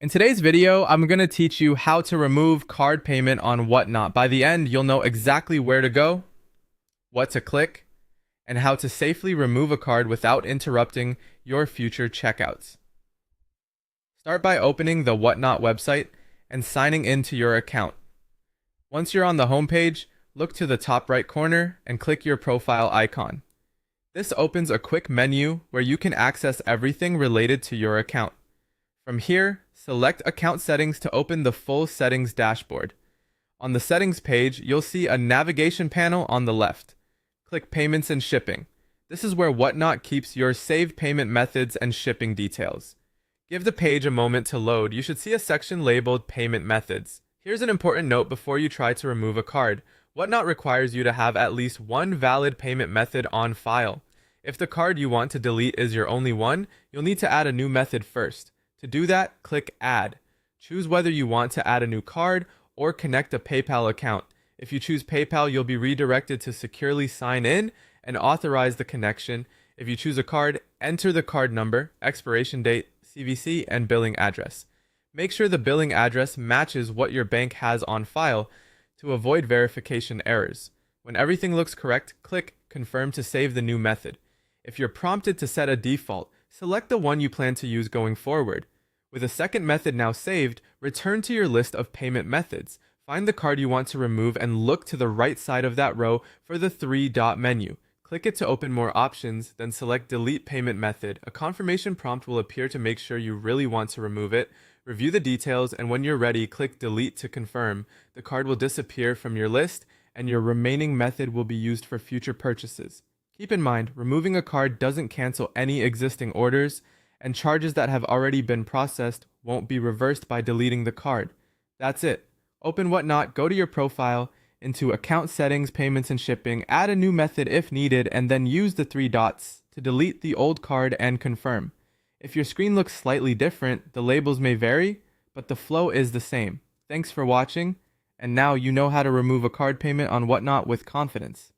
In today's video, I'm going to teach you how to remove card payment on Whatnot. By the end, you'll know exactly where to go, what to click, and how to safely remove a card without interrupting your future checkouts. Start by opening the Whatnot website and signing into your account. Once you're on the homepage, look to the top right corner and click your profile icon. This opens a quick menu where you can access everything related to your account. From here, select Account Settings to open the full settings dashboard. On the settings page, you'll see a navigation panel on the left. Click Payments and Shipping. This is where Whatnot keeps your saved payment methods and shipping details. Give the page a moment to load. You should see a section labeled Payment Methods. Here's an important note before you try to remove a card. Whatnot requires you to have at least one valid payment method on file. If the card you want to delete is your only one, you'll need to add a new method first. To do that, click Add. Choose whether you want to add a new card or connect a PayPal account. If you choose PayPal, you'll be redirected to securely sign in and authorize the connection. If you choose a card, enter the card number, expiration date, CVC, and billing address. Make sure the billing address matches what your bank has on file to avoid verification errors. When everything looks correct, click Confirm to save the new method. If you're prompted to set a default, select the one you plan to use going forward. With a second method now saved, return to your list of payment methods. Find the card you want to remove and look to the right side of that row for the three-dot menu. Click it to open more options, then select Delete Payment Method. A confirmation prompt will appear to make sure you really want to remove it. Review the details, and when you're ready, click Delete to confirm. The card will disappear from your list, and your remaining method will be used for future purchases. Keep in mind, removing a card doesn't cancel any existing orders, and charges that have already been processed won't be reversed by deleting the card. That's it. Open Whatnot, go to your profile, into Account Settings, Payments and Shipping, add a new method if needed, and then use the three dots to delete the old card and confirm. If your screen looks slightly different, the labels may vary, but the flow is the same. Thanks for watching, and now you know how to remove a card payment on Whatnot with confidence.